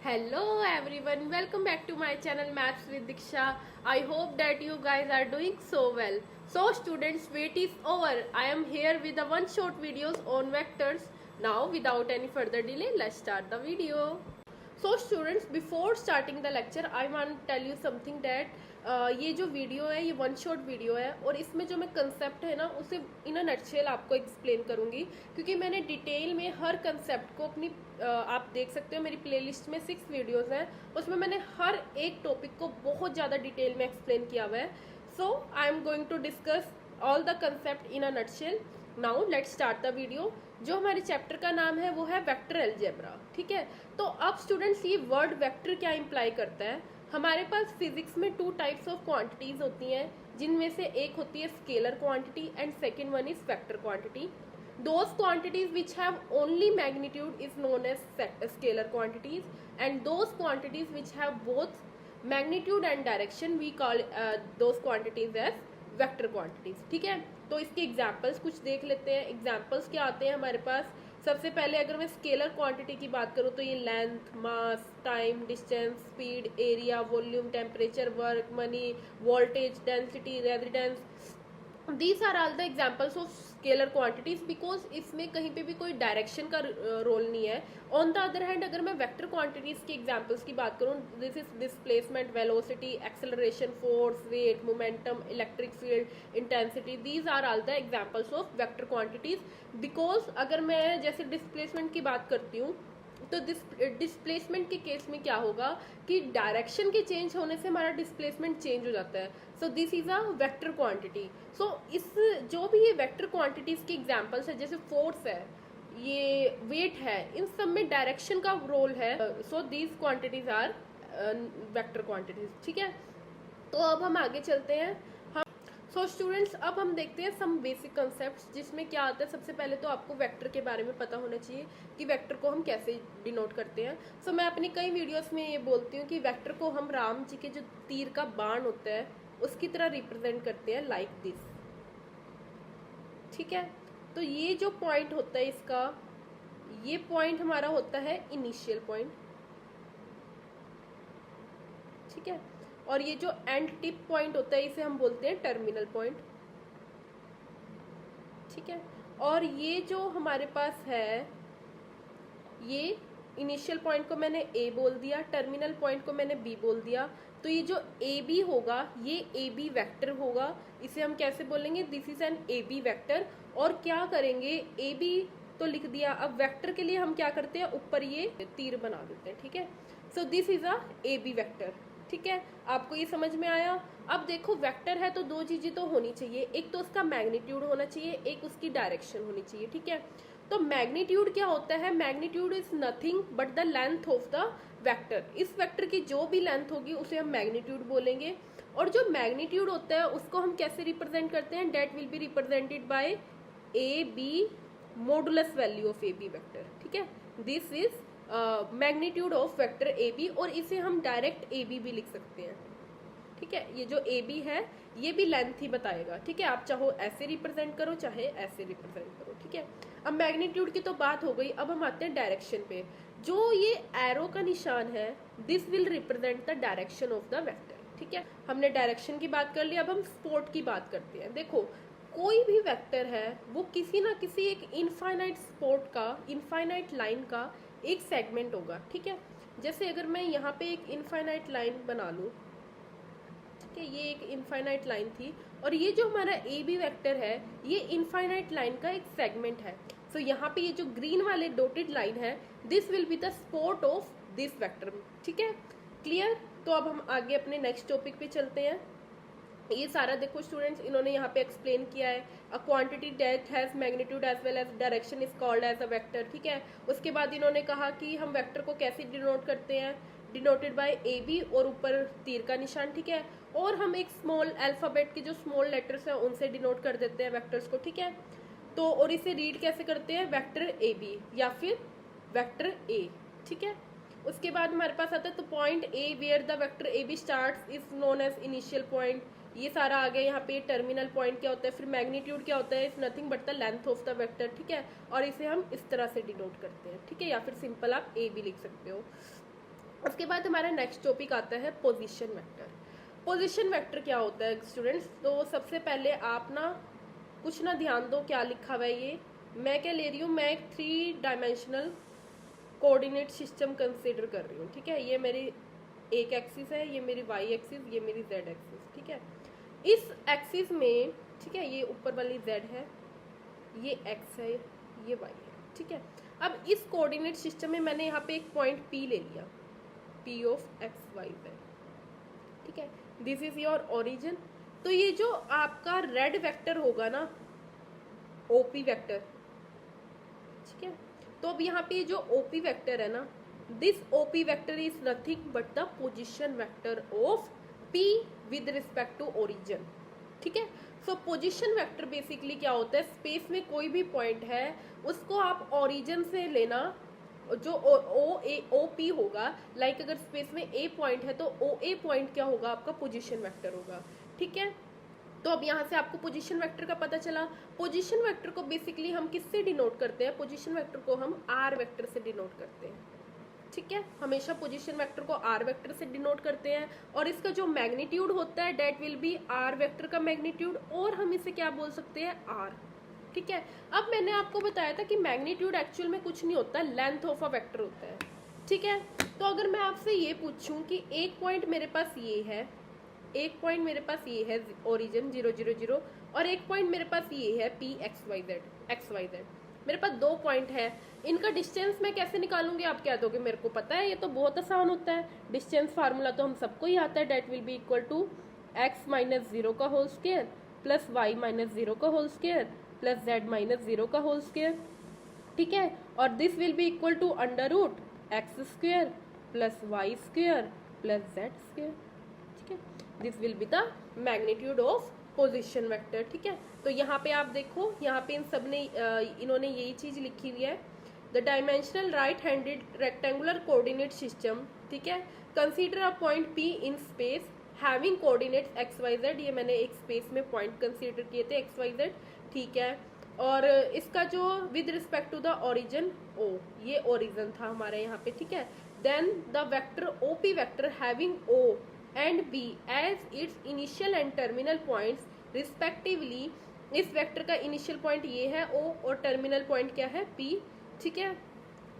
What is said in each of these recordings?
Hello everyone, welcome back to my channel Maths with Diksha. I hope that you guys are doing so well. So students, wait is over. I am here with the one short videos on vectors. Now without any further delay, let's start the video. So students, before starting the lecture, I want to tell you something that ये जो video है ये one shot video है और इसमें जो मैं concept है ना उसे इन अ नटशेल आपको एक्सप्लेन करूँगी, क्योंकि मैंने डिटेल में हर कंसेप्ट को अपनी आप देख सकते हो मेरी प्लेलिस्ट में 6 वीडियोस हैं, उसमें मैंने हर एक टॉपिक को बहुत ज़्यादा डिटेल में एक्सप्लेन किया हुआ है. So I am going to discuss all the concept in a nutshell. Now let's start the video. जो हमारे चैप्टर का नाम है वो है वेक्टर अलजेब्रा. ठीक है, तो अब स्टूडेंट्स ये वर्ड वेक्टर क्या इंप्लाई करता है. हमारे पास फिजिक्स में 2 टाइप्स ऑफ क्वांटिटीज होती हैं, जिनमें से एक होती है scalar quantity and second one is vector quantity. Those quantities which have only magnitude is known as scalar quantities, and those quantities which have both magnitude and direction we call those quantities as vector quantities. ठीक है, तो इसके examples कुछ देख लेते हैं. Examples क्या आते हैं हमारे पास. सबसे पहले अगर मैं स्केलर क्वांटिटी की बात करूँ तो ये length, mass, time, distance, speed, area, volume, temperature, work, money, voltage, density, residence, these are all the examples of scalar quantities, because इसमें कहीं पे भी कोई डायरेक्शन का रोल नहीं है. ऑन द अदर हैंड अगर मैं वेक्टर क्वांटिटीज की एग्जाम्पल्स की बात करूँ, this is displacement, velocity, acceleration, force, weight, momentum, electric field, intensity, these are all the examples of vector quantities. Because अगर मैं जैसे डिस्प्लेसमेंट की बात करती हूँ तो डिस्प्लेसमेंट के केस में क्या होगा कि डायरेक्शन के चेंज होने से हमारा डिस्प्लेसमेंट चेंज हो जाता है. So this is a vector quantity. So इस जो भी ये वेक्टर क्वांटिटीज के एग्जांपल्स है, जैसे फोर्स है, ये वेट है, इन सब में डायरेक्शन का रोल है. So these quantities are vector quantities. ठीक है, तो अब हम आगे चलते हैं. सो स्टूडेंट्स, अब हम देखते हैं सम बेसिक कंसेप्ट्स, जिसमें क्या आता है. सबसे पहले तो आपको वेक्टर के बारे में पता होना चाहिए कि वेक्टर को हम कैसे डिनोट करते हैं. सो मैं अपनी कई वीडियोस में ये बोलती हूँ कि वेक्टर को हम राम जी के जो तीर का बाण होता है उसकी तरह रिप्रेजेंट करते हैं, लाइक दिस. ठीक है, तो ये जो पॉइंट होता है इसका, ये पॉइंट हमारा होता है इनिशियल पॉइंट. ठीक है, और ये जो एंड टिप पॉइंट होता है इसे हम बोलते हैं टर्मिनल पॉइंट. ठीक है, और ये जो हमारे पास है, ये इनिशियल पॉइंट को मैंने ए बोल दिया, टर्मिनल पॉइंट को मैंने बी बोल दिया. तो ये जो ए बी होगा ये ए बी वैक्टर होगा. इसे हम कैसे बोलेंगे, this is an A B vector. और क्या करेंगे, ए बी तो लिख दिया. अब वेक्टर के लिए हम क्या करते हैं, ऊपर ये तीर बना देते हैं. ठीक है, so this is a A B vector. ठीक है, आपको ये समझ में आया. अब देखो वेक्टर है तो 2 चीजें तो होनी चाहिए, एक तो उसका मैग्नीट्यूड होना चाहिए, एक उसकी डायरेक्शन होनी चाहिए. ठीक है, तो मैग्नीट्यूड क्या होता है, magnitude is nothing but the length of the vector. इस वेक्टर की जो भी लेंथ होगी उसे हम मैग्नीट्यूड बोलेंगे. और जो मैग्नीट्यूड होता है उसको हम कैसे रिप्रेजेंट करते हैं, that will be represented by A B modulus value of A B vector. ठीक है, this is magnitude of vector A B, और इसे हम डायरेक्ट ए बी भी लिख सकते हैं. ठीक है, ये जो ए बी है ये भी लेंथ ही बताएगा. ठीक है, आप चाहो ऐसे रिप्रेजेंट करो चाहे ऐसे रिप्रेजेंट करो. ठीक है, अब मैग्नीट्यूड की तो बात हो गई. अब हम आते हैं डायरेक्शन पे. जो ये एरो का निशान है, this will represent the direction of the vector. ठीक है, हमने डायरेक्शन की बात कर ली. अब हम स्पॉट की बात करते हैं. देखो कोई भी वेक्टर है वो किसी ना किसी एक इनफाइनाइट स्पॉट का, इनफाइनाइट लाइन का एक सेगमेंट होगा. ठीक है, जैसे अगर मैं यहाँ पे एक इनफाइनाइट लाइन बना लूँ, ठीक है, ये एक इनफाइनाइट लाइन थी, और ये जो हमारा ए बी वेक्टर है ये इनफाइनाइट लाइन का एक सेगमेंट है. सो यहाँ पे ये जो ग्रीन वाले डॉटेड लाइन है, this will be the spot of this vector. ठीक है, क्लियर. तो अब हम आगे अपने नेक्स्ट टॉपिक पे चलते हैं. ये सारा देखो स्टूडेंट्स इन्होंने यहाँ पे एक्सप्लेन किया है. A quantity that has magnitude as well as direction is called as a vector. ठीक है, उसके बाद इन्होंने कहा कि हम वेक्टर को कैसे डिनोट करते हैं, डिनोटेड बाय ए बी और ऊपर तीर का निशान. ठीक है, और हम एक स्मॉल अल्फाबेट के जो स्मॉल लेटर्स हैं उनसे डिनोट कर देते हैं वेक्टर्स को. ठीक है, तो और इसे रीड कैसे करते हैं, वेक्टर ए बी या फिर वेक्टर ए. ठीक है, उसके बाद हमारे पास आता है तो point A where the vector A B starts is known as initial point. ये सारा आ गया. यहाँ पे टर्मिनल पॉइंट क्या होता है, फिर मैग्नीट्यूड क्या होता है, is nothing but the length of the vector. ठीक है, और इसे हम इस तरह से डिनोट करते हैं. ठीक है, या फिर सिंपल आप ए भी लिख सकते हो. उसके बाद हमारा नेक्स्ट टॉपिक आता है पोजीशन वेक्टर। पोजीशन वेक्टर क्या होता है स्टूडेंट्स? तो सबसे पहले आप ना कुछ ना ध्यान दो क्या लिखा हुआ है। ये मैं क्या ले रही हूँ, मैं एक 3 डायमेंशनल कोऑर्डिनेट सिस्टम कंसीडर कर रही हूँ, ठीक है। ये मेरी एक एक्सिस है, ये मेरी वाई एक्सिस, ये मेरी जेड एक्सिस, ठीक है। इस एक्सिस में, ठीक है, ये ऊपर वाली जेड है, ये एक्स है, ये वाई है, ठीक है। अब इस कोऑर्डिनेट सिस्टम में मैंने यहाँ पे एक पॉइंट पी ले लिया, P of X Y Z, ठीक है। This is your origin. तो ये जो आपका रेड वेक्टर होगा ना, ओपी वेक्टर, ठीक है। तो अब यहाँ पे जो ओपी वेक्टर है ना, this OP vector is nothing but the position vector of P with respect to origin, ठीक है। सो पोजीशन वेक्टर बेसिकली क्या होता है, स्पेस में कोई भी पॉइंट है उसको आप ओरिजिन से लेना, जो ओ पी होगा, लाइक अगर स्पेस में ए पॉइंट है तो ओ ए पॉइंट क्या होगा, आपका पोजीशन वेक्टर होगा, ठीक है। तो अब यहाँ से आपको पोजीशन वेक्टर का पता चला। पोजीशन वेक्टर को बेसिकली हम किससे डिनोट करते हैं? पोजीशन वेक्टर को हम आर वेक्टर से डिनोट करते हैं, ठीक है। हमेशा पोजीशन वेक्टर को आर वेक्टर से डिनोट करते हैं, और इसका जो मैग्नीट्यूड होता है that will be R vector का मैग्नीट्यूड, और हम इसे क्या बोल सकते हैं, आर, ठीक है। अब मैंने आपको बताया था कि मैग्नीट्यूड एक्चुअल में कुछ नहीं होता, लेंथ ऑफ अ वेक्टर होता है, ठीक है। तो अगर मैं आपसे ये पूछूं कि एक पॉइंट मेरे पास ये है, एक पॉइंट मेरे पास ये है ओरिजिन 0 0 0, और एक पॉइंट मेरे पास ये है पी एक्स वाई जेड, मेरे पास 2 पॉइंट है, इनका डिस्टेंस मैं कैसे निकालूंगी? आप क्या दोगे? मेरे को पता है, ये तो बहुत आसान होता है, डिस्टेंस फार्मूला तो हम सबको ही आता है, that will be equal to X minus 0 का whole square plus Y minus 0 का whole square plus Z minus 0 का होल स्क्वायर, ठीक है। और this will be equal to under root X square plus Y square plus Z square, ठीक है। This will be the magnitude of position vector, ठीक है। तो यहाँ पे आप देखो, यहाँ पे इन सब ने इन्होंने यही चीज लिखी हुई है, the dimensional right handed rectangular coordinate system, ठीक है। Consider a point P in space having coordinates X Y Z, ये मैंने एक स्पेस में पॉइंट कंसीडर किए थे एक्स वाई जेड, ठीक है। और इसका जो with respect to the origin O, ये ओरिजिन था हमारे यहाँ पे, ठीक है। Then the vector O P vector having O and B as its initial and terminal points respectively, इस वेक्टर का इनिशियल पॉइंट ये है ओ और टर्मिनल पॉइंट क्या है पी, ठीक है,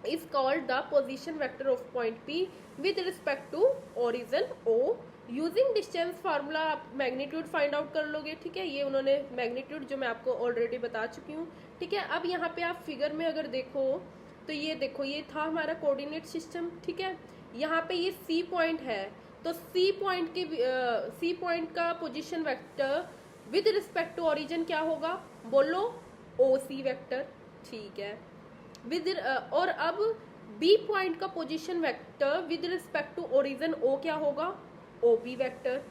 is called the position vector of point P with respect to origin O. Using distance formula आप मैग्नीट्यूड फाइंड आउट कर लोगे, ठीक है। ये उन्होंने मैग्नीट्यूड जो मैं आपको ऑलरेडी बता चुकी हूँ, ठीक है। अब यहाँ पे आप फिगर में अगर देखो तो ये देखो, ये था हमारा कोऑर्डिनेट सिस्टम, ठीक है। यहाँ पे ये सी पॉइंट है, तो सी पॉइंट का position vector with respect to origin क्या होगा, बोलो, ओ सी वेक्टर, ठीक है। विद और अब बी पॉइंट का position vector with respect to origin O क्या होगा, ओ बी वेक्टर,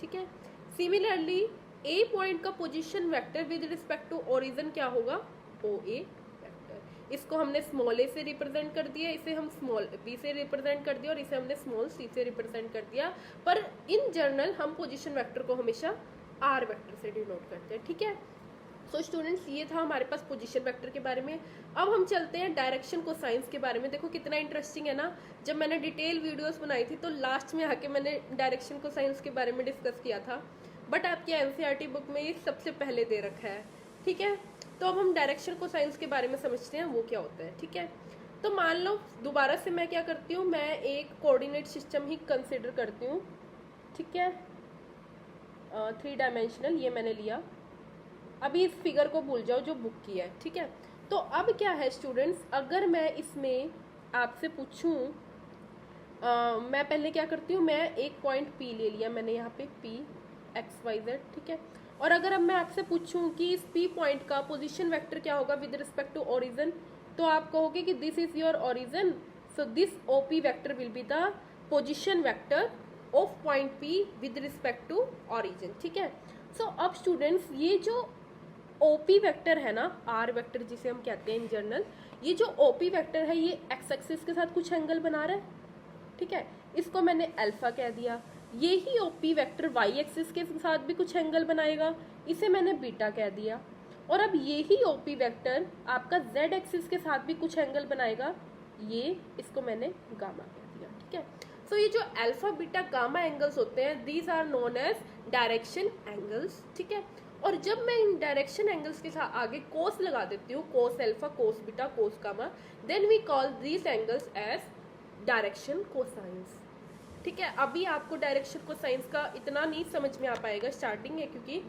ठीक है। सिमिलरली ए पॉइंट का position vector with respect to origin क्या होगा, ओ ए वेक्टर। इसको हमने स्मॉल ए से रिप्रेजेंट कर दिया, इसे हम स्मॉल बी से रिप्रेजेंट कर दिया, और इसे हमने स्मॉल सी से रिप्रेजेंट कर दिया, पर इन जनरल हम पोजीशन वेक्टर को हमेशा आर वेक्टर से डिनोट करते हैं, ठीक है। सो स्टूडेंट्स, ये था हमारे पास पोजीशन वेक्टर के बारे में। अब हम चलते हैं डायरेक्शन कोसाइंस के बारे में। देखो कितना इंटरेस्टिंग है ना, जब मैंने डिटेल वीडियोस बनाई थी तो लास्ट में आके मैंने डायरेक्शन कोसाइंस के बारे में डिस्कस किया था, बट आपकी एनसीईआरटी बुक में ये सबसे पहले दे रखा है, ठीक है। तो अब हम डायरेक्शन कोसाइंस के बारे में समझते हैं वो क्या होता है, ठीक है। तो मान लो दोबारा से मैं क्या करती हूँ, मैं एक कोऑर्डिनेट सिस्टम ही कंसिडर करती हूँ, ठीक है, 3 डायमेंशनल, ये मैंने लिया। अभी इस फिगर को भूल जाओ जो बुक की है, ठीक है। तो अब क्या है स्टूडेंट्स, अगर मैं इसमें आपसे पूछूं, मैं पहले क्या करती हूँ, मैं एक पॉइंट पी ले लिया मैंने यहाँ पे, पी एक्स वाई जेड, ठीक है। और अगर अब मैं आपसे पूछूं कि इस पी पॉइंट का पोजीशन वेक्टर क्या होगा विद रिस्पेक्ट टू ओरिजिन, तो आप कहोगे कि this is your origin, so this O P vector will be the position vector of point P with respect to origin, ठीक है। सो अब स्टूडेंट्स, ये जो ओपी वेक्टर है ना, आर वेक्टर जिसे हम कहते हैं इन जनरल, ये जो ओपी वेक्टर है ये एक्स एक्सिस के साथ कुछ एंगल बना रहा है, ठीक है, इसको मैंने अल्फा कह दिया। ये ही ओपी वेक्टर वाई एक्सिस के साथ भी कुछ एंगल बनाएगा, इसे मैंने बीटा कह दिया। और अब ये ही ओपी वेक्टर आपका जेड एक्सिस के साथ भी कुछ एंगल बनाएगा, ये इसको मैंने गामा कह दिया, ठीक है। सो ये जो अल्फा बीटा गामा एंगल्स होते हैं these are known as direction angles, ठीक है। और जब मैं इन डायरेक्शन एंगल्स के साथ आगे कोस लगा देती हूँ, cos alpha, cos beta, cos gamma, then we call these angles as direction cosines, ठीक है। अभी आपको डायरेक्शन कोसाइंस का इतना नहीं समझ में आ पाएगा, स्टार्टिंग है क्योंकि,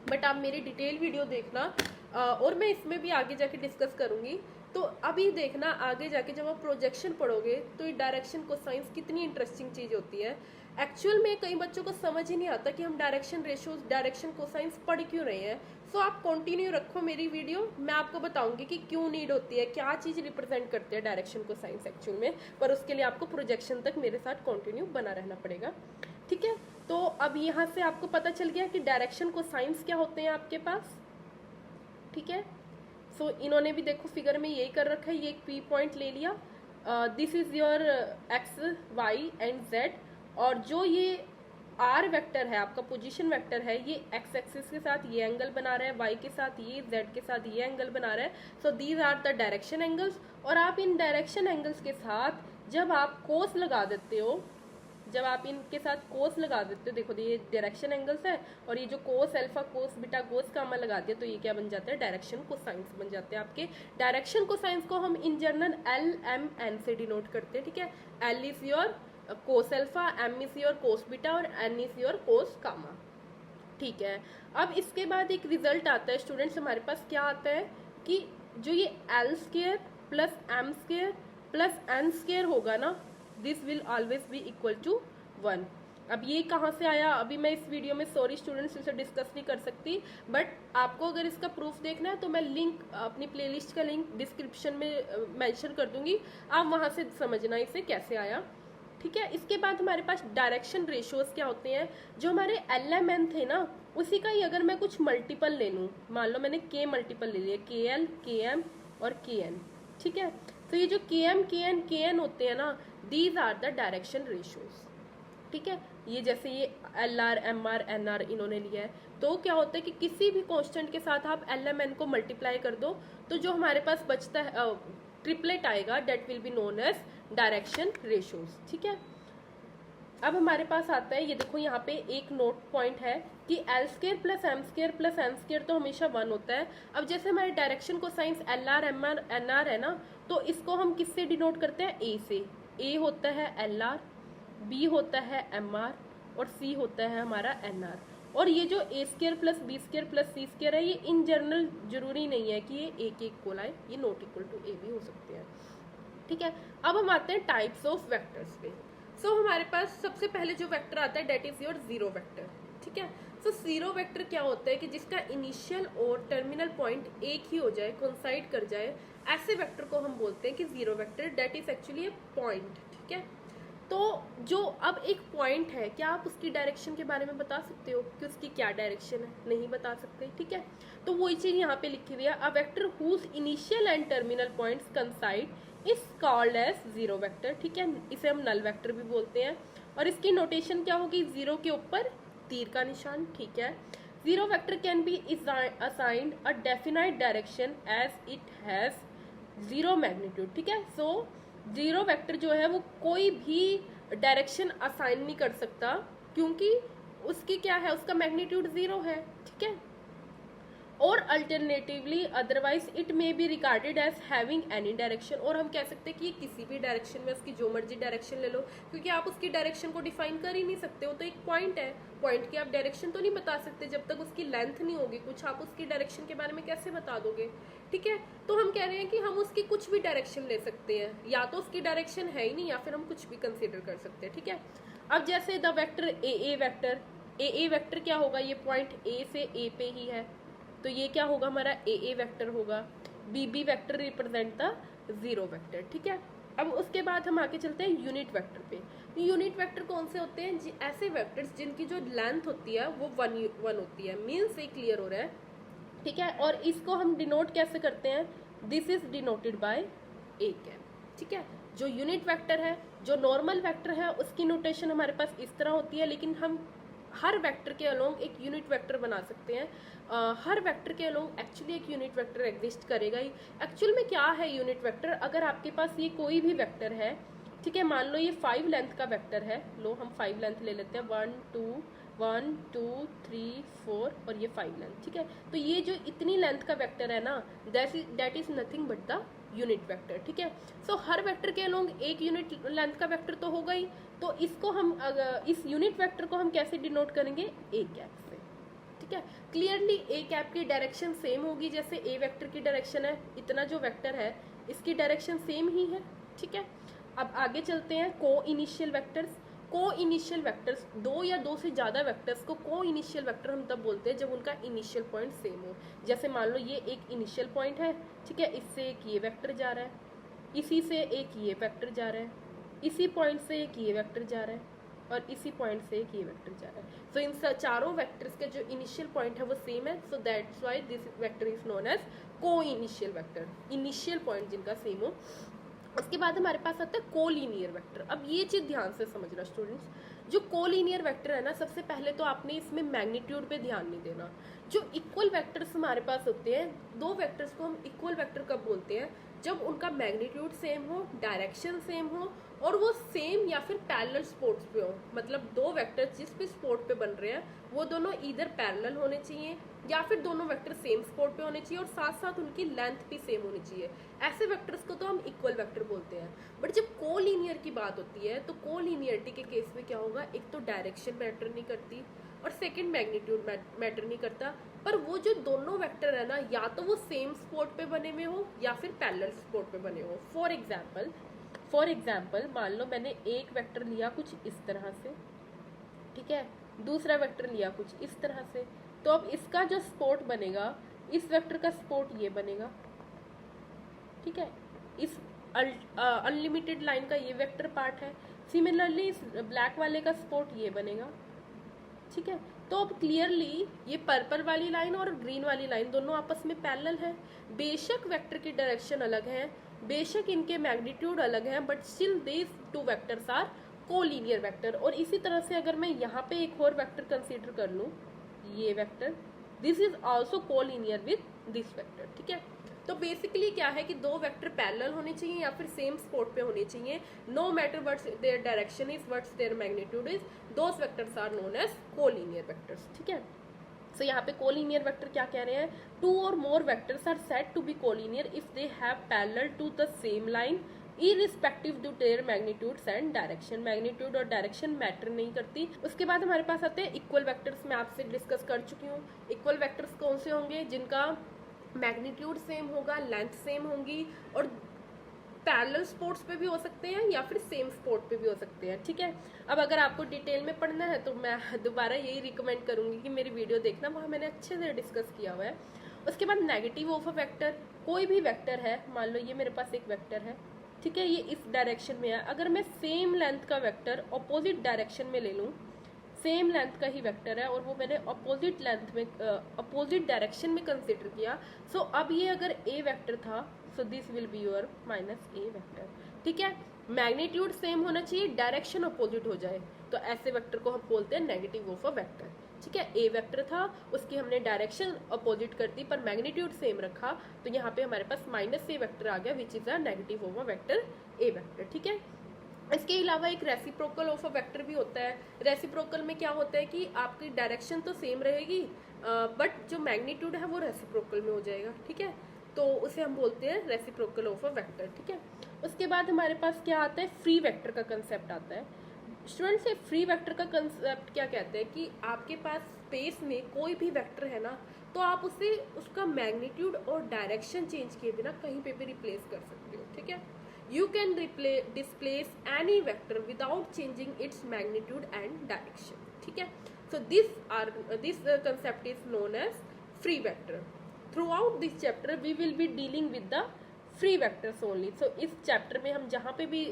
बट आप मेरी डिटेल वीडियो देखना और मैं इसमें भी आगे जाके डिस्कस करूंगी। तो अभी देखना आगे जाके जब आप प्रोजेक्शन पढ़ोगे तो ये डायरेक्शन कोसाइंस कितनी इंटरेस्टिंग चीज़ होती है। एक्चुअल में कई बच्चों को समझ ही नहीं आता कि हम डायरेक्शन रेशियोज, डायरेक्शन कोसाइंस पढ़ क्यों रहे हैं। सो आप कंटिन्यू रखो मेरी वीडियो, मैं आपको बताऊंगी कि क्यों नीड होती है, क्या चीज़ रिप्रेजेंट करते हैं डायरेक्शन कोसाइंस एक्चुअल में। पर उसके लिए आपको प्रोजेक्शन तक मेरे साथ कंटिन्यू बना रहना पड़ेगा, ठीक है। तो अब यहाँ से आपको पता चल गया कि डायरेक्शन कोसाइंस क्या होते हैं आपके पास, ठीक है। सो इन्होंने भी देखो फिगर में यही कर रखा है, ये एक पी पॉइंट ले लिया, this is your X Y and Z, और जो ये आर वेक्टर है आपका पोजीशन वेक्टर है, ये एक्स एक्सिस के साथ ये एंगल बना रहा है, वाई के साथ ये, जेड के साथ ये एंगल बना रहा है। So these are the direction angles. और आप इन डायरेक्शन एंगल्स के साथ जब आप कोस लगा देते हो, जब आप इनके साथ कोस लगा देते हो, देखो ये डायरेक्शन एंगल्स है, और ये जो कोस alpha, cos beta, cos gamma लगा दिया तो ये क्या बन जाता है, डायरेक्शन कोसाइंस बन जाते हैं आपके। डायरेक्शन कोसाइंस को हम in general L M N से डिनोट करते हैं, ठीक है। L is your cos alpha, M is your cos beta और N is your cos gamma, ठीक है। अब इसके बाद एक रिजल्ट आता है स्टूडेंट्स, हमारे पास क्या आता है कि जो ये L square plus M square plus N square होगा ना, this will always be equal to 1। अब ये कहाँ से आया, अभी मैं इस वीडियो में सॉरी स्टूडेंट्स इसे डिस्कस नहीं कर सकती, बट आपको अगर इसका प्रूफ देखना है तो मैं लिंक, अपनी प्लेलिस्ट का लिंक डिस्क्रिप्शन में मेंशन कर दूंगी, आप वहाँ से समझना इसे कैसे आया, ठीक है। इसके बाद हमारे पास डायरेक्शन रेशियोज क्या होते हैं, जो हमारे एल एम एन थे ना, उसी का ही अगर मैं कुछ मल्टीपल ले लूँ, मान लो मैंने के मल्टीपल ले लिया, के एल, के एम और के एन, ठीक है। तो ये जो के एम, के एन होते हैं ना, these are the direction ratios, ठीक है। ये जैसे ये L R, M R, N R इन्होंने लिया है, तो क्या होता है कि किसी भी कांस्टेंट के साथ आप एल एम एन को मल्टीप्लाई कर दो तो जो हमारे पास बचता है ट्रिपलेट आएगा, that will be known as direction ratios, ठीक है। अब हमारे पास आता है, ये देखो यहाँ पे एक नोट पॉइंट है कि L square plus M square plus N square तो हमेशा 1 होता है। अब जैसे हमारे direction cosines L R, M R, N R है ना, तो इसको हम किससे डिनोट करते हैं, ए से। ए होता है एल आर, बी होता है एम आर और सी होता है हमारा एन आर। और ये जो A square plus B square plus C square है, ये इन जनरल जरूरी नहीं है कि ये ए के इक्वल आए, ये नॉट इक्वल टू ए भी हो सकते हैं, ठीक है। अब हम आते हैं टाइप्स ऑफ वेक्टर्स पे। सो हमारे पास सबसे पहले जो वेक्टर आता है that is your zero vector, ठीक है। सो जीरो वेक्टर क्या होता है कि जिसका इनिशियल और टर्मिनल पॉइंट एक ही हो जाए, कोइंसाइड कर जाए, ऐसे वेक्टर को हम बोलते हैं कि zero vector, that is actually a point, ठीक है। तो जो अब एक पॉइंट है, क्या आप उसकी डायरेक्शन के बारे में बता सकते हो कि उसकी क्या डायरेक्शन है, नहीं बता सकते, ठीक है। तो वही चीज यहाँ पे लिखी हुई है, a vector whose initial and terminal points coincide is called as zero vector, ठीक है। इसे हम नल वेक्टर भी बोलते हैं। और इसकी नोटेशन क्या होगी, जीरो के ऊपर तीर का निशान, ठीक है। Zero vector can be assigned a definite direction as it has zero magnitude, ठीक है। सो जीरो वेक्टर जो है वो कोई भी डायरेक्शन असाइन नहीं कर सकता, क्योंकि उसकी क्या है, उसका मैग्नीट्यूड जीरो है, ठीक है। और alternatively otherwise it may be regarded as having any direction, और हम कह सकते हैं कि ये किसी भी डायरेक्शन में, उसकी जो मर्जी डायरेक्शन ले लो, क्योंकि आप उसकी डायरेक्शन को डिफाइन कर ही नहीं सकते हो। तो एक पॉइंट है, पॉइंट की आप डायरेक्शन तो नहीं बता सकते जब तक उसकी लेंथ नहीं होगी कुछ, आप उसकी डायरेक्शन के बारे में कैसे बता दोगे, ठीक है। तो हम कह रहे हैं कि हम उसकी कुछ भी डायरेक्शन ले सकते हैं, या तो उसकी डायरेक्शन है ही नहीं या फिर हम कुछ भी कंसिडर कर सकते हैं, ठीक है। अब जैसे the vector A vector, A vector क्या होगा, ये पॉइंट ए से ए पे ही है, तो ये क्या होगा, हमारा ए वेक्टर होगा। B vector represent the zero vector, ठीक है। अब उसके बाद हम आगे चलते हैं यूनिट वेक्टर पे। यूनिट वेक्टर कौन से होते हैं, ऐसे वेक्टर्स जिनकी जो लेंथ होती है वो वन होती है, मीन से क्लियर हो रहा है, ठीक है। और इसको हम डिनोट कैसे करते हैं, this is denoted by A cap, ठीक है। जो यूनिट वेक्टर है, जो नॉर्मल वेक्टर है, उसकी नोटेशन हमारे पास इस तरह होती है, लेकिन हम हर वेक्टर के अलोंग एक यूनिट वेक्टर बना सकते हैं। हर वेक्टर के अलोंग एक्चुअली एक यूनिट वेक्टर एग्जिस्ट करेगा ही। एक्चुअल में क्या है यूनिट वेक्टर, अगर आपके पास ये कोई भी वेक्टर है, ठीक है, मान लो ये 5 लेंथ का वेक्टर है, लो हम 5 लेंथ ले लेते हैं, 1 2 3 4 और ये 5 लेंथ। ठीक है, तो ये जो इतनी लेंथ का वेक्टर है ना, that is nothing but the unit vector. ठीक है, सो हर वेक्टर के अलोंग एक यूनिट लेंथ का वेक्टर तो होगा ही, तो इसको हम इस यूनिट वेक्टर को हम कैसे डिनोट करेंगे, ए कैप से। ठीक है, क्लियरली ए कैप की डायरेक्शन सेम होगी जैसे ए वेक्टर की डायरेक्शन है, इतना जो वेक्टर है इसकी डायरेक्शन सेम ही है। ठीक है, अब आगे चलते हैं को इनिशियल वेक्टर्स। को इनिशियल वेक्टर्स, दो या दो से ज़्यादा वेक्टर्स को को इनिशियल वेक्टर हम तब बोलते हैं जब उनका इनिशियल पॉइंट सेम हो। जैसे मान लो ये एक इनिशियल पॉइंट है, ठीक है, इससे एक ये वेक्टर जा रहा है, इसी से एक ये वेक्टर जा रहा है, इसी पॉइंट से एक ये वेक्टर जा रहा है और इसी पॉइंट से एक ये वेक्टर जा रहा है। सो इन चारों वेक्टर्स के जो इनिशियल पॉइंट है वो सेम है, so that's why this vector is known as coinitial vector, initial point जिनका सेम हो। उसके बाद हमारे पास आता है कोलिनियर वेक्टर। अब ये चीज़ ध्यान से समझना स्टूडेंट्स, जो कोलिनियर वेक्टर है ना, सबसे पहले तो आपने इसमें मैग्नीट्यूड पे ध्यान नहीं देना। जो इक्वल वेक्टर्स हमारे पास होते हैं, दो वेक्टर्स को हम इक्वल वेक्टर कब बोलते हैं, जब उनका मैग्नीट्यूड सेम हो, डायरेक्शन सेम हो और वो सेम या फिर पैरेलल स्पोर्ट्स पे हो। मतलब दो वेक्टर्स जिस भी स्पोर्ट पे बन रहे हैं वो दोनों इधर पैरेलल होने चाहिए या फिर दोनों वेक्टर सेम स्पोर्ट पे होने चाहिए और साथ साथ उनकी लेंथ भी सेम होनी चाहिए। ऐसे वेक्टर्स को तो हम इक्वल वेक्टर बोलते हैं। बट जब कोलिनियर की बात होती है तो कोलिनियरिटी के केस में क्या होगा, एक तो डायरेक्शन मैटर नहीं करती और सेकंड मैग्नीट्यूड मैटर नहीं करता, पर वो जो दोनों वेक्टर है ना, या तो वो सेम स्पोर्ट पे बने हुए हो या फिर पैरेलल स्पोर्ट पे बने हो। फॉर एग्जाम्पल मान लो मैंने एक वेक्टर लिया कुछ इस तरह से, ठीक है, दूसरा वेक्टर लिया कुछ इस तरह से, तो अब इसका जो स्पोर्ट बनेगा, इस वेक्टर का स्पोर्ट ये बनेगा। ठीक है, इस अनलिमिटेड लाइन का ये वेक्टर पार्ट है, सिमिलरली इस ब्लैक वाले का स्पोर्ट ये बनेगा। ठीक है, तो अब क्लियरली ये पर्पल वाली लाइन और ग्रीन वाली लाइन दोनों आपस में पैरेलल है। बेशक वेक्टर की डायरेक्शन अलग है, बेशक इनके मैग्नीट्यूड अलग हैं, but still these two vectors are collinear vector. और इसी तरह से अगर मैं यहाँ पे एक और वेक्टर कंसीडर कर लूँ, ये vector, this is also collinear with this vector. ठीक है, तो बेसिकली क्या है कि दो वेक्टर पैरेलल होने चाहिए या फिर सेम स्पोर्ट पे होने चाहिए, no matter what's their direction is, what's their magnitude is, those vectors are known as collinear vectors. ठीक है, सो यहाँ पे कोलिनियर वेक्टर क्या कह रहे हैं, two or more vectors are said to be collinear if they have parallel to the same line irrespective to their magnitudes and direction. Magnitude और direction matter नहीं करती। उसके बाद हमारे पास आते हैं इक्वल वेक्टर्स। मैं आपसे डिस्कस कर चुकी हूँ। इक्वल वेक्टर्स कौन से होंगे, जिनका मैग्नीट्यूड सेम होगा, लेंथ सेम होंगी और पैरेलल स्पोर्ट्स पे भी हो सकते हैं या फिर सेम स्पोर्ट पे भी हो सकते हैं। ठीक है, अब अगर आपको डिटेल में पढ़ना है तो मैं दोबारा यही रिकमेंड करूंगी कि मेरी वीडियो देखना, वहाँ मैंने अच्छे से डिस्कस किया हुआ है। उसके बाद नेगेटिव ऑफ अ वेक्टर, कोई भी वेक्टर है, मान लो ये मेरे पास एक वेक्टर है, ठीक है, ये इस डायरेक्शन में है, अगर मैं सेम लेंथ का वेक्टर अपोजिट डायरेक्शन में ले लूँ, सेम लेंथ का ही वेक्टर है और वो मैंने अपोजिट लेंथ में अपोजिट डायरेक्शन में कंसिडर किया, सो अब ये अगर ए वेक्टर था, सो this will be your minus A vector. ठीक है, मैग्नीट्यूड सेम होना चाहिए, डायरेक्शन अपोजिट हो जाए, तो ऐसे वेक्टर को हम बोलते हैं नेगेटिव ऑफ अ वेक्टर। ठीक है, ए वेक्टर था, उसकी हमने डायरेक्शन अपोजिट कर दी पर मैग्नीट्यूड सेम रखा, तो यहाँ पे हमारे पास माइनस ए वेक्टर आ गया, which is a negative of a vector A vector. ठीक है, इसके अलावा एक रेसिप्रोकल ऑफ अ वेक्टर भी होता है। रेसिप्रोकल में क्या होता है कि आपकी डायरेक्शन तो सेम रहेगी बट जो मैग्नीट्यूड है वो रेसिप्रोकल में हो जाएगा। ठीक है, तो उसे हम बोलते हैं रेसिप्रोकल ऑफ अ वेक्टर। ठीक है, उसके बाद हमारे पास क्या आता है, फ्री वेक्टर का कंसेप्ट आता है। स्टूडेंट्स, ये फ्री वेक्टर का कंसेप्ट क्या कहते हैं कि आपके पास स्पेस में कोई भी वेक्टर है ना, तो आप उसे उसका मैग्नीट्यूड और डायरेक्शन चेंज किए बिना कहीं पे भी रिप्लेस कर सकते हो। ठीक है, you can displace any vector without changing its magnitude and direction. ठीक है, so this concept is known as free vector. Throughout this chapter we will be dealing with the free vectors only. So इस chapter में हम जहाँ पे भी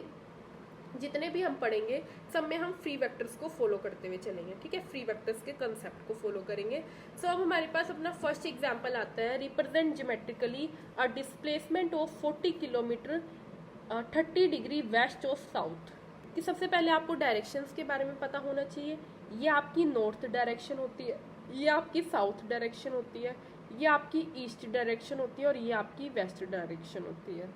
जितने भी हम पढ़ेंगे सब में हम फ्री वेक्टर्स को फॉलो करते हुए चलेंगे। ठीक है, फ्री वेक्टर्स के कंसेप्ट को फॉलो करेंगे। सो अब हमारे पास अपना फर्स्ट एग्जांपल आता है, represent geometrically a displacement of 40 kilometre 30 degree west और साउथ। कि सबसे पहले आपको डायरेक्शंस के बारे में पता होना चाहिए। ये आपकी नॉर्थ डायरेक्शन होती है, ये आपकी साउथ डायरेक्शन होती है, ये आपकी ईस्ट डायरेक्शन होती है और ये आपकी वेस्ट डायरेक्शन होती है।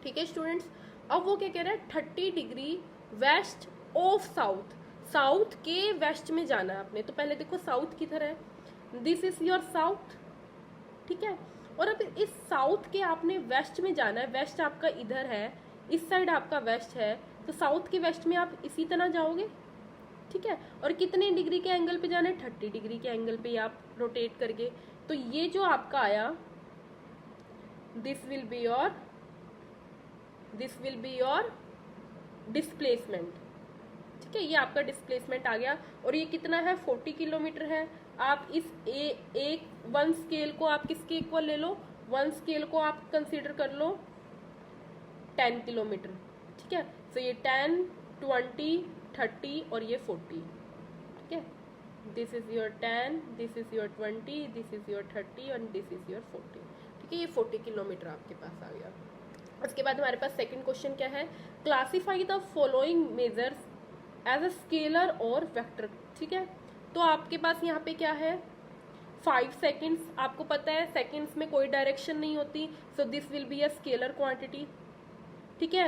ठीक है स्टूडेंट्स, अब वो क्या कह रहा है, 30 degree west of south, south के वेस्ट में जाना है आपने। तो पहले देखो साउथ किधर है, दिस इज योर साउथ, ठीक है। और अब इस साउथ के आपने वेस्ट में जाना है, वेस्ट आपका इधर है, इस साइड आपका वेस्ट है, तो साउथ के वेस्ट में आप इसी तरह जाओगे, ठीक है। और कितने डिग्री के एंगल पे जाना है, 30 डिग्री के एंगल पे आप रोटेट करके। तो ये जो आपका आया, this will be your displacement, ठीक है। ये आपका डिस्प्लेसमेंट आ गया। और ये कितना है, 40 किलोमीटर है। आप इस एक वन स्केल को आप किसके इक्वल ले लो, वन स्केल को आप कंसीडर कर लो 10 किलोमीटर, ठीक है। तो ये 10, 20, 30 और ये 40, ठीक है। This is your 10, this is your 20, this is your 30 और दिस इज योर 40, ठीक है। ये 40 किलोमीटर आपके पास आ गया। उसके बाद हमारे पास सेकंड क्वेश्चन क्या है, classify the following measures as a scalar और वेक्टर, ठीक है। तो आपके पास यहाँ पे क्या है, 5 सेकेंड्स, आपको पता है सेकेंड्स में कोई डायरेक्शन नहीं होती, सो this will be a scalar quantity, ठीक है।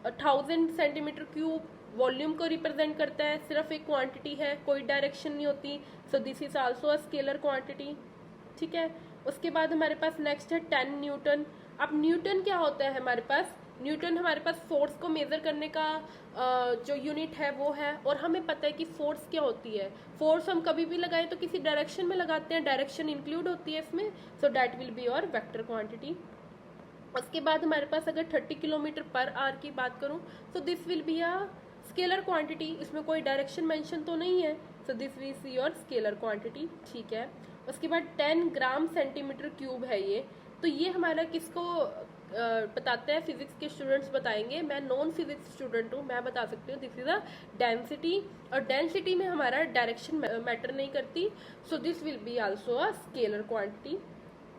1000 सेंटीमीटर क्यूब वॉल्यूम को रिप्रेजेंट करता है, सिर्फ एक क्वांटिटी है, कोई डायरेक्शन नहीं होती, सो this is also a scalar quantity, ठीक है। उसके बाद हमारे पास नेक्स्ट है 10 न्यूटन। अब न्यूटन क्या होता है हमारे पास, न्यूटन हमारे पास फोर्स को मेजर करने का जो यूनिट है वो है। और हमें पता है कि फोर्स क्या होती है, फोर्स हम कभी भी लगाएं तो किसी डायरेक्शन में लगाते हैं, डायरेक्शन इंक्लूड होती है इसमें, so that will be your vector quantity. उसके बाद हमारे पास अगर 30 किलोमीटर पर आवर की बात करूं, सो this will be a scalar quantity, इसमें कोई डायरेक्शन मेंशन तो नहीं है, so this will be your scalar quantity, ठीक है। उसके बाद 10 ग्राम सेंटीमीटर क्यूब है ये, तो ये हमारा किसको बताते हैं, फिजिक्स के स्टूडेंट्स बताएंगे, मैं नॉन फिजिक्स स्टूडेंट हूँ, मैं बता सकती हूँ, दिस इज अ डेंसिटी। और डेंसिटी में हमारा डायरेक्शन मैटर नहीं करती, सो this will be also a scalar quantity,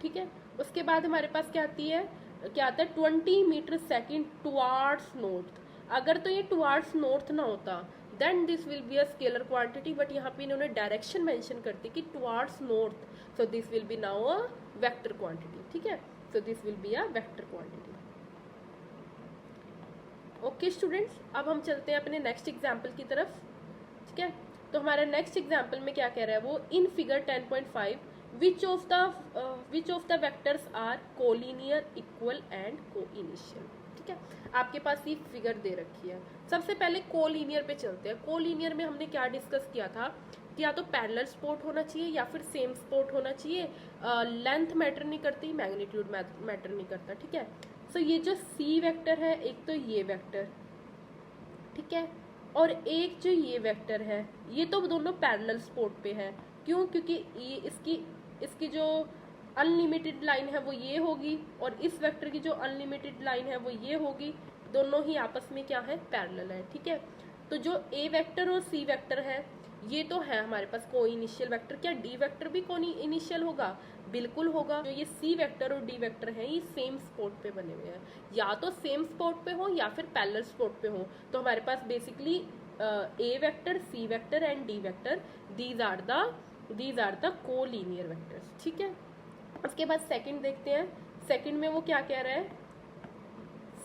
ठीक है। उसके बाद हमारे पास क्या आती है, क्या आता है 20 मीटर सेकेंड टुवार्ड्स नॉर्थ। अगर तो ये टुवार्ड्स नॉर्थ ना होता then this will be a scalar quantity, but यहाँ पे इन्होंने डायरेक्शन मेंशन करती कि towards north, so this will be now a vector quantity, ठीक है। So this will be a vector quantity. Okay students, अब हम चलते हैं अपने नेक्स्ट एग्जाम्पल की तरफ, ठीक है। तो हमारा नेक्स्ट एग्जाम्पल में क्या कह रहा है वो, in figure 10.5 which of the vectors are collinear, equal and co-initial, ठीक है। आपके पास ये फिगर दे रखी है। सबसे पहले कोलिनियर पे चलते हैं। कोलिनियर में हमने क्या डिस्कस किया था कि या तो पैरेलल सपोर्ट होना चाहिए या फिर सेम सपोर्ट होना चाहिए, लेंथ मैटर नहीं करती, मैग्नीट्यूड मैटर नहीं करता, ठीक है। सो ये जो सी वेक्टर है, एक तो ये वेक्टर, ठीक है, और एक जो ये वेक्टर है, ये तो दोनों पैरेलल सपोर्ट पे है। क्यों, क्योंकि ये इसकी जो अनलिमिटेड लाइन है वो ये होगी और इस वेक्टर की जो अनलिमिटेड लाइन है वो ये होगी, दोनों ही आपस में क्या है, पैरेलल है, ठीक है। तो जो ए वेक्टर और सी वेक्टर है ये तो है हमारे पास को इनिशियल वेक्टर। क्या डी वेक्टर भी को इनिशियल होगा, बिल्कुल होगा। जो ये सी वेक्टर और डी वेक्टर हैं ये सेम स्पॉट पे बने हुए हैं, या तो सेम स्पॉट पे हो या फिर पैरेलल स्पॉट पे हो। तो हमारे पास basically A vector, C vector and D vector, these are the collinear vectors, ठीक है। उसके बाद सेकंड देखते हैं। सेकंड में वो क्या कह रहा है,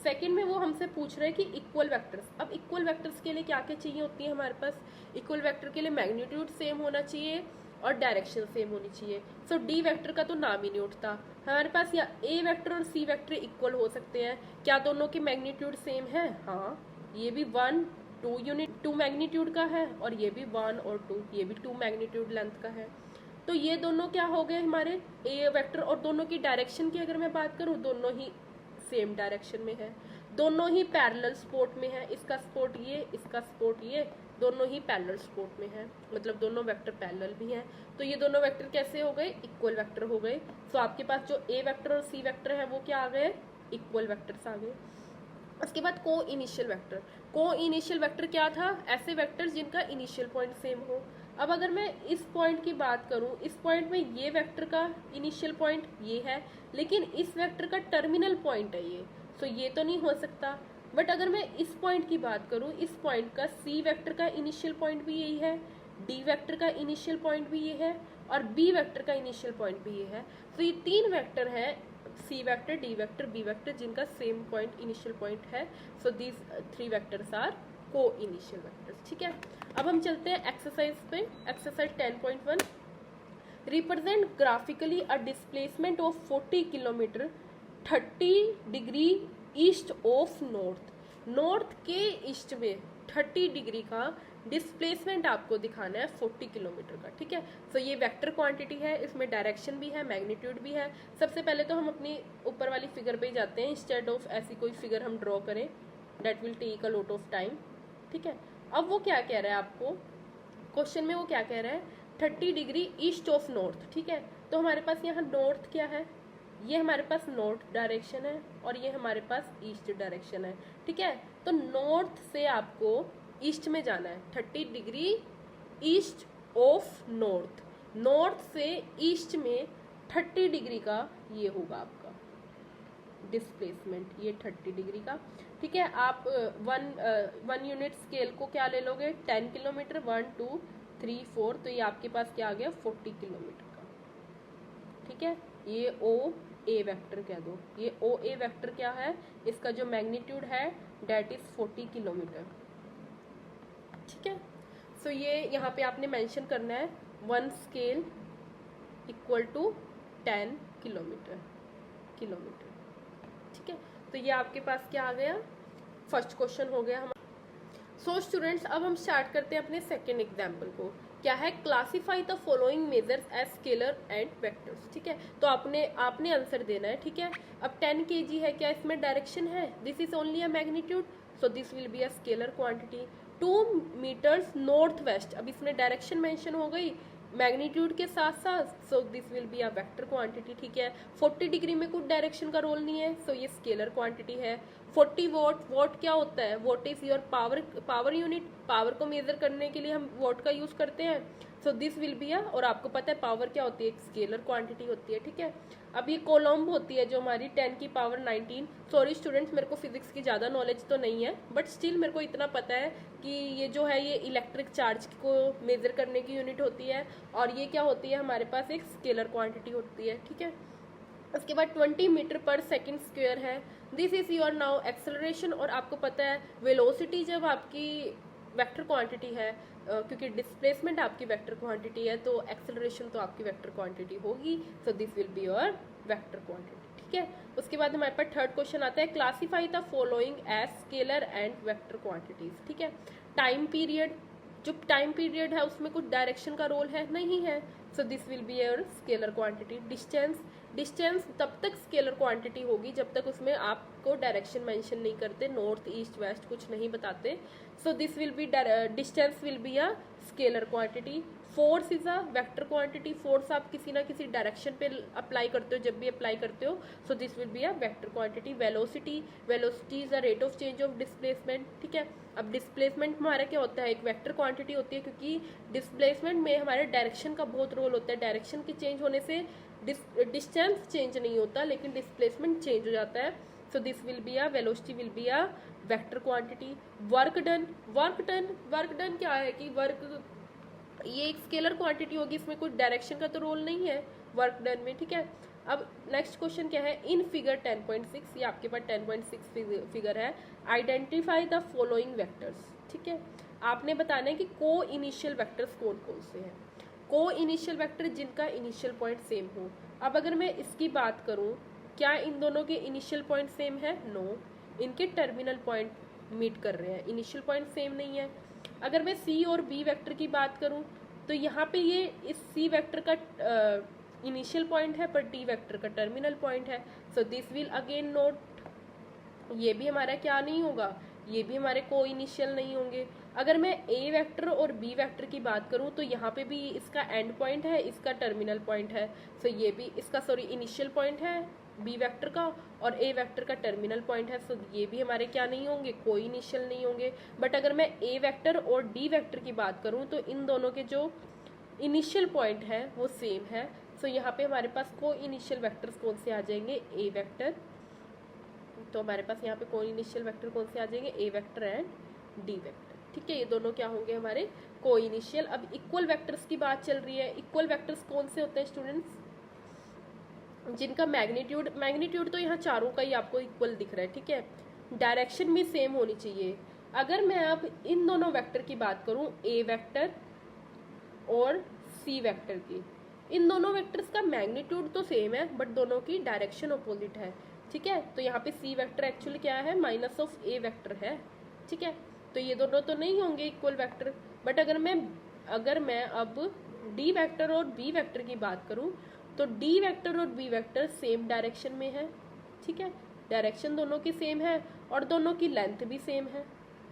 सेकंड में वो हमसे पूछ रहे हैं कि इक्वल वेक्टर्स। अब इक्वल वेक्टर्स के लिए क्या क्या चाहिए होती है हमारे पास, इक्वल वेक्टर के लिए मैग्नीट्यूड सेम होना चाहिए और डायरेक्शन सेम होनी चाहिए। सो डी वेक्टर का तो नाम ही नहीं उठता हमारे पास। या ए वेक्टर और सी वेक्टर इक्वल हो सकते हैं, क्या दोनों के मैग्नीट्यूड सेम है, हाँ, ये भी 1 2 यूनिट 2 मैग्नीट्यूड का है और ये भी 1 और 2, ये भी 2 मैग्नीट्यूड लेंथ का है। तो ये दोनों क्या हो गए हमारे ए वेक्टर। और दोनों की डायरेक्शन की अगर मैं बात करूँ, दोनों ही सेम डायरेक्शन में है, दोनों ही पैरेलल सपोर्ट में है, इसका सपोर्ट ये, इसका सपोर्ट ये, दोनों ही पैरेलल सपोर्ट में है, मतलब दोनों वेक्टर पैरेलल भी हैं। तो ये दोनों वेक्टर कैसे हो गए, इक्वल वेक्टर हो गए। सो आपके पास जो ए वेक्टर और सी वेक्टर है वो क्या आ गए, इक्वल वेक्टर्स आ गए। उसके बाद को इनिशियल वेक्टर। को इनिशियल वेक्टर क्या था, ऐसे वेक्टर्स जिनका इनिशियल पॉइंट सेम हो। अब अगर मैं इस पॉइंट की बात करूं, इस पॉइंट में ये वेक्टर का इनिशियल पॉइंट ये है, लेकिन इस वेक्टर का टर्मिनल पॉइंट है ये, सो ये तो नहीं हो सकता। बट अगर मैं इस पॉइंट की बात करूं, इस पॉइंट का सी वेक्टर का इनिशियल पॉइंट भी यही है, डी वेक्टर का इनिशियल पॉइंट भी ये है और बी वेक्टर का इनिशियल पॉइंट भी ये है। तो ये तीन वेक्टर हैं C vector, D vector, B vector जिनका सेम पॉइंट इनिशियल पॉइंट है, so these 3 vectors are coinitial vectors. ठीक है, अब हम चलते हैं एक्सरसाइज पे। Exercise 10.1, represent graphically a displacement of 40 kilometre 30 degree east of north. North के ईस्ट में 30 डिग्री का डिस्प्लेसमेंट आपको दिखाना है 40 किलोमीटर का। ठीक है, सो ये वेक्टर क्वांटिटी है, इसमें डायरेक्शन भी है, मैग्नीट्यूड भी है। सबसे पहले तो हम अपनी ऊपर वाली फिगर पे ही जाते हैं, इंस्टेड ऑफ ऐसी कोई फिगर हम ड्रॉ करें, that will take a lot of time. ठीक है, अब वो क्या कह रहा है आपको क्वेश्चन में, वो क्या कह रहा है 30 डिग्री ईस्ट ऑफ नॉर्थ। ठीक है, तो हमारे पास यहाँ नॉर्थ क्या है, ये हमारे पास नॉर्थ डायरेक्शन है और ये हमारे पास ईस्ट डायरेक्शन है। ठीक है, तो नॉर्थ से आपको ईस्ट में जाना है, 30 degree east of north. North से ईस्ट में 30 डिग्री का ये होगा आपका डिस्प्लेसमेंट, ये 30 डिग्री का। ठीक है, आप वन यूनिट स्केल को क्या ले लोगे, 10 किलोमीटर, 1 2 3 4, तो ये आपके पास क्या आ गया 40 किलोमीटर का। ठीक है, ये ओ ए वेक्टर कह दो, ये ओ ए वेक्टर क्या है, इसका जो मैग्नीट्यूड है डेट इज 40 किलोमीटर। ठीक है, सो ये यहाँ पे आपने मेंशन करना है 1 स्केल इक्वल टू 10 किलोमीटर। ठीक है, तो ये आपके पास क्या आ गया, फर्स्ट क्वेश्चन हो गया हमारा। सो स्टूडेंट्स, अब हम स्टार्ट करते हैं अपने सेकेंड एग्जाम्पल को। क्या है, classify the following measures as scalar and vectors. ठीक है, तो आपने आंसर देना है। ठीक है, अब 10 kg है, क्या इसमें डायरेक्शन है, this is only a magnitude, so this will be a scalar quantity. 2 meters north west, अब इसमें डायरेक्शन मेंशन हो गई मैग्नीट्यूड के साथ साथ, सो this will be a vector quantity. ठीक है, 40 डिग्री में कुछ डायरेक्शन का रोल नहीं है, सो ये स्केलर क्वांटिटी है। 40 वॉट, वॉट क्या होता है, what is your power unit, power को मेजर करने के लिए हम वॉट का यूज करते हैं, सो दिस विल बी अ, और आपको पता है पावर क्या होती है, एक स्केलर क्वांटिटी होती है। ठीक है, अब ये कोलम्ब होती है जो हमारी 10 की पावर 19। सॉरी स्टूडेंट्स, मेरे को फिजिक्स की ज़्यादा नॉलेज तो नहीं है, बट स्टिल मेरे को इतना पता है कि ये जो है ये इलेक्ट्रिक चार्ज को मेजर करने की यूनिट होती है, और ये क्या होती है हमारे पास एक स्केलर क्वांटिटी होती है। ठीक है, उसके बाद 20 मीटर पर सेकेंड स्क्वायर है, this is your now acceleration. और आपको पता है वेलोसिटी जब आपकी वेक्टर क्वांटिटी है, क्योंकि डिस्प्लेसमेंट आपकी वेक्टर क्वांटिटी है, तो एक्सेलरेशन तो आपकी वेक्टर क्वांटिटी होगी, सो this will be your vector quantity. ठीक है, उसके बाद हमारे पास थर्ड क्वेश्चन आता है, classify the following as scalar and vector quantities. ठीक है, टाइम पीरियड, जो टाइम पीरियड है उसमें कुछ डायरेक्शन का रोल है नहीं है, so this will be your scalar quantity. Distance तब तक स्केलर क्वांटिटी होगी जब तक उसमें आपको डायरेक्शन मेंशन नहीं करते, नॉर्थ ईस्ट वेस्ट कुछ नहीं बताते, सो this will B distance will be a scalar quantity. Force is a vector quantity, force आप किसी ना किसी डायरेक्शन पे अप्लाई करते हो, जब भी अप्लाई करते हो, सो this will be a vector quantity. Velocity is a rate of change of displacement. ठीक है, अब डिस्प्लेसमेंट हमारा क्या होता है, एक वेक्टर क्वांटिटी होती है, क्योंकि डिस्प्लेसमेंट में हमारे डायरेक्शन का बहुत रोल होता है। डायरेक्शन के चेंज होने से डिस्टेंस चेंज नहीं होता, लेकिन डिस्प्लेसमेंट चेंज हो जाता है, so this will be a velocity will be a vector quantity. Work done क्या है कि वर्क ये एक स्केलर क्वांटिटी होगी, इसमें कोई डायरेक्शन का तो रोल नहीं है वर्क डन में। ठीक है, अब नेक्स्ट क्वेश्चन क्या है, इन फिगर 10.6, ये आपके पास 10.6 फिगर है, आइडेंटिफाई द फॉलोइंग वेक्टर्स। ठीक है, आपने बताना है कि को इनिशियल वेक्टर्स कौन कौन से हैं, को इनिशियल वेक्टर जिनका इनिशियल पॉइंट सेम हो। अब अगर मैं इसकी बात करूं, क्या इन दोनों के इनिशियल पॉइंट सेम है, नो, इनके टर्मिनल पॉइंट मीट कर रहे हैं, इनिशियल पॉइंट सेम नहीं है। अगर मैं सी और बी वेक्टर की बात करूं, तो यहाँ पे ये इस सी वेक्टर का इनिशियल पॉइंट है, पर डी वेक्टर का टर्मिनल पॉइंट है, so this will again note, ये भी हमारा क्या नहीं होगा, ये भी हमारे को इनिशियल नहीं होंगे। अगर मैं ए वेक्टर और बी वेक्टर की बात करूं, तो यहाँ पे भी इसका एंड पॉइंट है, इसका टर्मिनल पॉइंट है, सो ये भी इसका इनिशियल पॉइंट है बी वेक्टर का, और ए वेक्टर का टर्मिनल पॉइंट है, सो ये भी हमारे क्या नहीं होंगे, कोई इनिशियल नहीं होंगे। बट अगर मैं ए वेक्टर और डी वेक्टर की बात करूं, तो इन दोनों के जो इनिशियल पॉइंट है वो सेम है, सो यहाँ पे हमारे पास को इनिशियल वेक्टर्स कौन से आ जाएंगे, ए वेक्टर, तो हमारे पास यहाँ पे को इनिशियल वेक्टर कौन से आ जाएंगे, ए वेक्टर एंड डी वेक्टर। ठीक है, ये दोनों क्या होंगे हमारे को इनिशियल। अब इक्वल वेक्टर्स की बात चल रही है, इक्वल वेक्टर्स कौन से होते हैं स्टूडेंट्स, जिनका मैग्नीट्यूड तो यहाँ चारों का ही आपको इक्वल दिख रहा है, ठीक है। डायरेक्शन भी सेम होनी चाहिए। अगर मैं अब इन दोनों वेक्टर की बात करूं, ए वेक्टर और सी वेक्टर की, इन दोनों वेक्टर्स का मैग्नीट्यूड तो सेम है बट दोनों की डायरेक्शन अपोजिट है, ठीक है। तो यहाँ पे सी वेक्टर एक्चुअली क्या है, माइनस ऑफ ए वेक्टर है, ठीक है। तो ये दोनों तो नहीं होंगे इक्वल वेक्टर। बट अगर मैं अब डी वेक्टर और बी वेक्टर की बात करूं, तो डी वेक्टर और बी वेक्टर सेम डायरेक्शन में है, ठीक है। डायरेक्शन दोनों की सेम है और दोनों की लेंथ भी सेम है,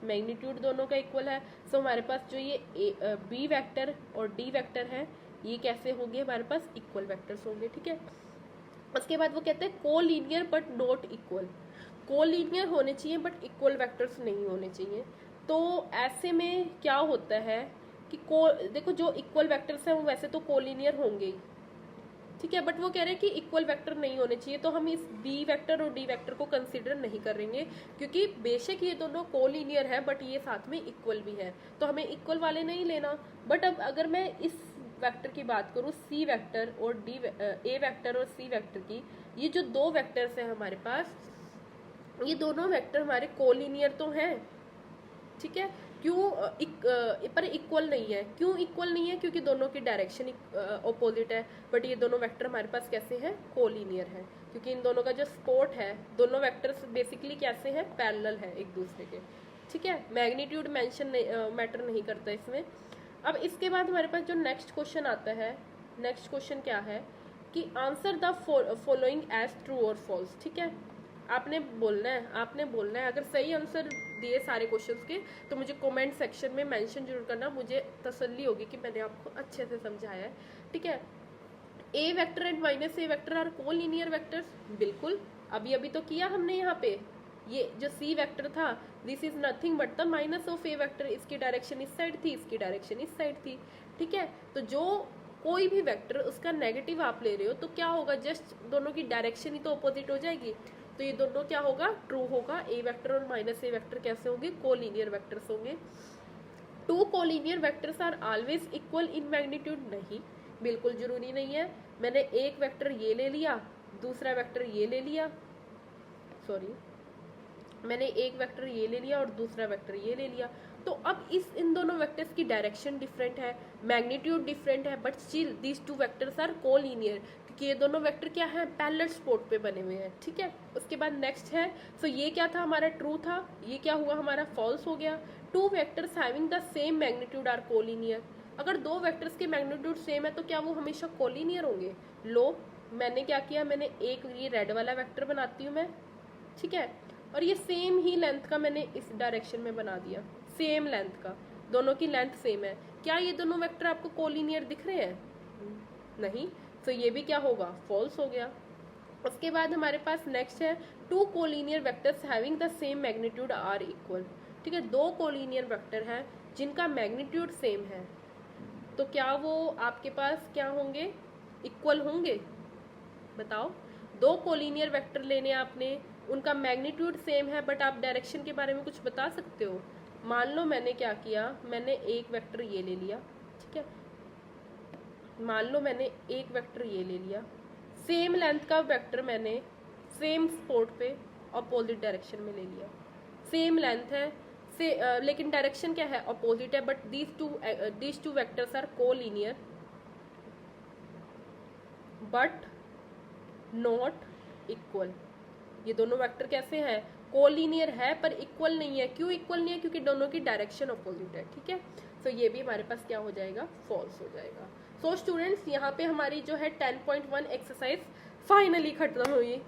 मैग्नीट्यूड दोनों का इक्वल है। सो हमारे पास जो ये बी वेक्टर और डी वेक्टर है, ये कैसे होंगे, हमारे पास इक्वल वेक्टर्स होंगे, ठीक है। उसके बाद वो कहते हैं collinear but not equal. Collinear होने चाहिए बट इक्वल वेक्टर्स नहीं होने चाहिए। तो ऐसे में क्या होता है कि देखो जो इक्वल वेक्टर्स हैं वो वैसे तो कोलीनियर होंगे ही, ठीक है। बट वो कह रहे हैं कि इक्वल वेक्टर नहीं होने चाहिए, तो हम इस बी वेक्टर और डी वेक्टर को कंसीडर नहीं करेंगे, क्योंकि बेशक ये दोनों कोलीनियर है बट ये साथ में इक्वल भी है, तो हमें इक्वल वाले नहीं लेना। बट अब अगर मैं इस वेक्टर की बात करूँ, सी वेक्टर और ए वेक्टर और सी वेक्टर की, ये जो दो वेक्टर्स हैं हमारे पास, ये दोनों वेक्टर हमारे कोलीनियर तो हैं, ठीक है। क्यों पर इक्वल नहीं है, क्यों इक्वल नहीं है, क्योंकि दोनों की डायरेक्शन ऑपोजिट है। बट ये दोनों वेक्टर हमारे पास कैसे हैं, कोलीनियर है, क्योंकि इन दोनों का जो सपोर्ट है, दोनों वेक्टर्स बेसिकली कैसे हैं, पैरेलल है एक दूसरे के, ठीक है। मैग्नीट्यूड मेंशन मैटर नहीं करता इसमें। अब इसके बाद हमारे पास जो नेक्स्ट क्वेश्चन आता है, नेक्स्ट क्वेश्चन क्या है कि answer the following as true और फॉल्स, ठीक है। आपने बोलना है अगर सही आंसर दिए सारे क्वेश्चंस के तो मुझे कमेंट सेक्शन में मेंशन जरूर करना, मुझे तसल्ली होगी कि मैंने आपको अच्छे से समझाया है, ठीक है। A vector and minus A vector are collinear vectors, बिल्कुल अभी अभी तो किया हमने यहाँ पे। ये जो सी वेक्टर था, this is nothing but the minus of A vector, इसकी डायरेक्शन इस साइड थी, इसकी डायरेक्शन इस साइड थी, ठीक है। तो जो कोई भी वेक्टर उसका नेगेटिव आप ले रहे हो तो क्या होगा, जस्ट दोनों की डायरेक्शन ही तो अपोजिट हो जाएगी, तो ये दोनों क्या होगा, ट्रू होगा। ए वेक्टर और माइनस ए वेक्टर कैसे होंगे, कोलिनियर वेक्टर्स होंगे। Two collinear vectors are always equal in magnitude, नहीं, बिल्कुल जरूरी नहीं है। मैंने एक वेक्टर ये ले लिया, दूसरा वेक्टर ये ले लिया, सॉरी मैंने एक वेक्टर ये ले लिया और दूसरा वेक्टर ये ले लिया, तो अब इन दोनों वेक्टर्स की डायरेक्शन डिफरेंट है, मैग्नीट्यूड डिफरेंट है, but still these two vectors are collinear, क्योंकि ये दोनों वेक्टर क्या है, पैरेलल सपोर्ट पे बने हुए हैं, ठीक है। उसके बाद नेक्स्ट है, सो ये क्या था हमारा, ट्रू था, ये क्या हुआ हमारा, फॉल्स हो गया। Two vectors having the same magnitude are collinear, अगर दो वेक्टर्स के मैग्नीट्यूड सेम है तो क्या वो हमेशा कोलिनियर होंगे। लो मैंने क्या किया, मैंने एक ये रेड वाला वेक्टर बनाती हूँ मैं, ठीक है, और ये सेम ही लेंथ का मैंने इस डायरेक्शन में बना दिया, सेम लेंथ का, दोनों की लेंथ सेम है। क्या ये दोनों वेक्टर आपको कोलिनियर दिख रहे हैं, नहीं, तो ये भी क्या होगा, फॉल्स हो गया। उसके बाद हमारे पास नेक्स्ट है, two collinear vectors having the same magnitude are equal, ठीक है। दो कोलिनियर वेक्टर हैं जिनका मैग्नीट्यूड सेम है, तो क्या वो आपके पास क्या होंगे, इक्वल होंगे, बताओ। दो कोलिनियर वेक्टर लेने आपने, उनका मैग्नीट्यूड सेम है बट आप डायरेक्शन के बारे में कुछ बता सकते हो। मान लो मैंने क्या किया, मैंने एक वेक्टर ये ले लिया, ठीक है, मान लो मैंने एक वेक्टर ये ले लिया, सेम लेंथ का वेक्टर मैंने सेम स्पॉट पे अपोजिट डायरेक्शन में ले लिया, सेम लेंथ है लेकिन डायरेक्शन क्या है, अपोजिट है, but these two vectors are collinear but not equal. ये दोनों वेक्टर कैसे हैं, कोलिनियर है पर इक्वल नहीं है। क्यों इक्वल नहीं है, क्योंकि दोनों की डायरेक्शन अपोजिट है, ठीक है। तो ये भी हमारे पास क्या हो जाएगा, फॉल्स हो जाएगा। सो स्टूडेंट्स यहाँ पे हमारी जो है 10.1 एक्सरसाइज फाइनली खत्म हुई।